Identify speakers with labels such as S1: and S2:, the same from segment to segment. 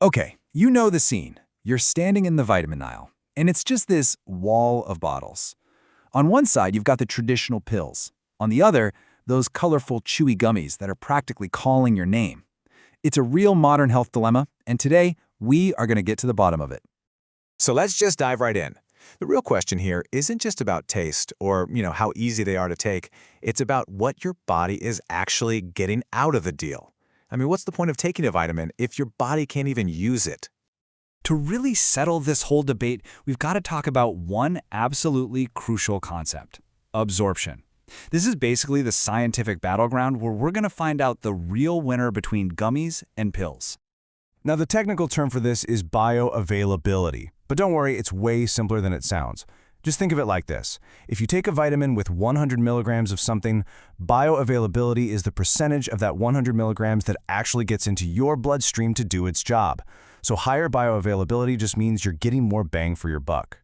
S1: Okay, you know the scene. You're standing in the vitamin aisle, and it's just this wall of bottles. On one side, you've got the traditional pills. On the other, those colorful, chewy gummies that are practically calling your name. It's a real modern health dilemma, and today, we are going to get to the bottom of it.
S2: So let's just dive right in. The real question here isn't just about taste or, how easy they are to take. It's about what your body is actually getting out of the deal. I mean, what's the point of taking a vitamin if your body can't even use it?
S1: To really settle this whole debate, we've got to talk about one absolutely crucial concept: absorption. This is basically the scientific battleground where we're going to find out the real winner between gummies and pills.
S3: Now, the technical term for this is bioavailability, but don't worry, it's way simpler than it sounds. Just think of it like this. If you take a vitamin with 100 milligrams of something, bioavailability is the percentage of that 100 milligrams that actually gets into your bloodstream to do its job. So higher bioavailability just means you're getting more bang for your buck.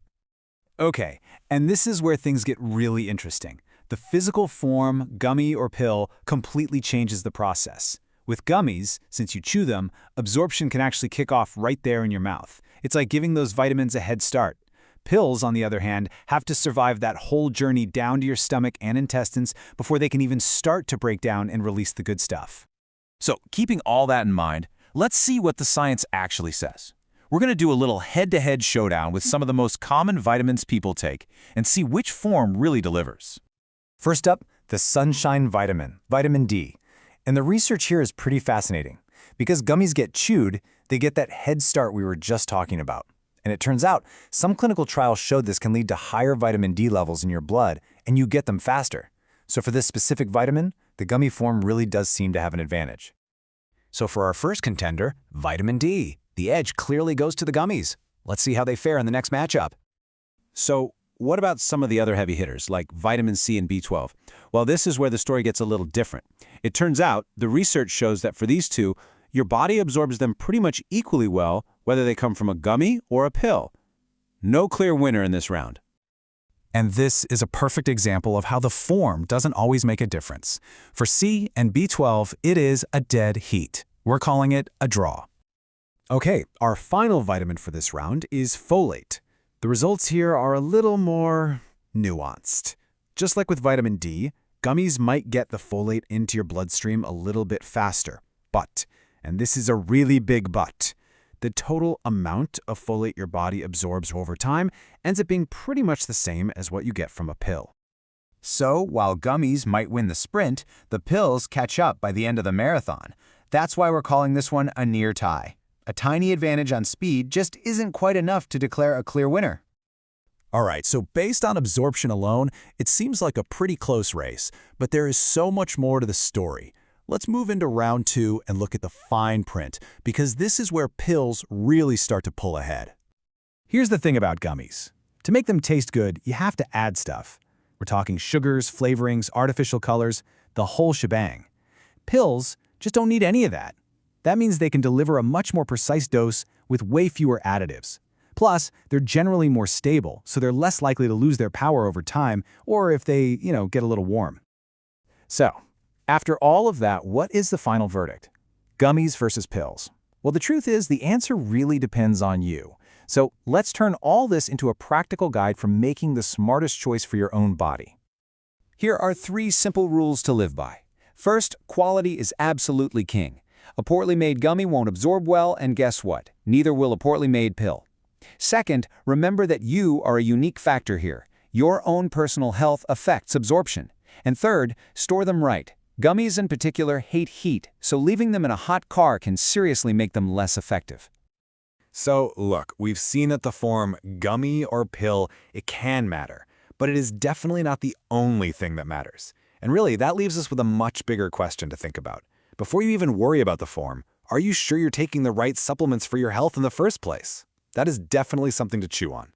S1: Okay, and this is where things get really interesting. The physical form, gummy or pill, completely changes the process. With gummies, since you chew them, absorption can actually kick off right there in your mouth. It's like giving those vitamins a head start. Pills, on the other hand, have to survive that whole journey down to your stomach and intestines before they can even start to break down and release the good stuff. So, keeping all that in mind, let's see what the science actually says. We're going to do a little head-to-head showdown with some of the most common vitamins people take and see which form really delivers.
S3: First up, the sunshine vitamin, vitamin D. And the research here is pretty fascinating. Because gummies get chewed, they get that head start we were just talking about. And it turns out, some clinical trials showed this can lead to higher vitamin D levels in your blood, and you get them faster. So for this specific vitamin, the gummy form really does seem to have an advantage. So for our first contender, vitamin D, the edge clearly goes to the gummies. Let's see how they fare in the next matchup.
S1: So, what about some of the other heavy hitters, like vitamin C and B12? Well, this is where the story gets a little different. It turns out the research shows that for these two, your body absorbs them pretty much equally well, whether they come from a gummy or a pill. No clear winner in this round.
S3: And this is a perfect example of how the form doesn't always make a difference. For C and B12, it is a dead heat. We're calling it a draw.
S4: Okay, our final vitamin for this round is folate. The results here are a little more nuanced. Just like with vitamin D, gummies might get the folate into your bloodstream a little bit faster. But, and this is a really big but, the total amount of folate your body absorbs over time ends up being pretty much the same as what you get from a pill.
S1: So, while gummies might win the sprint, the pills catch up by the end of the marathon. That's why we're calling this one a near tie. A tiny advantage on speed just isn't quite enough to declare a clear winner.
S3: All right, so based on absorption alone, it seems like a pretty close race, but there is so much more to the story. Let's move into round 2 and look at the fine print, because this is where pills really start to pull ahead.
S4: Here's the thing about gummies. To make them taste good, you have to add stuff. We're talking sugars, flavorings, artificial colors, the whole shebang. Pills just don't need any of that. That means they can deliver a much more precise dose with way fewer additives. Plus, they're generally more stable, so they're less likely to lose their power over time or if they, get a little warm. So, after all of that, what is the final verdict? Gummies versus pills? Well, the truth is the answer really depends on you. So let's turn all this into a practical guide for making the smartest choice for your own body.
S1: Here are 3 simple rules to live by. First, quality is absolutely king. A poorly made gummy won't absorb well, and guess what? Neither will a poorly made pill. Second, remember that you are a unique factor here. Your own personal health affects absorption. And third, store them right. Gummies in particular hate heat, so leaving them in a hot car can seriously make them less effective.
S2: So look, we've seen that the form gummy or pill, it can matter, but it is definitely not the only thing that matters. And really, that leaves us with a much bigger question to think about. Before you even worry about the form, are you sure you're taking the right supplements for your health in the first place? That is definitely something to chew on.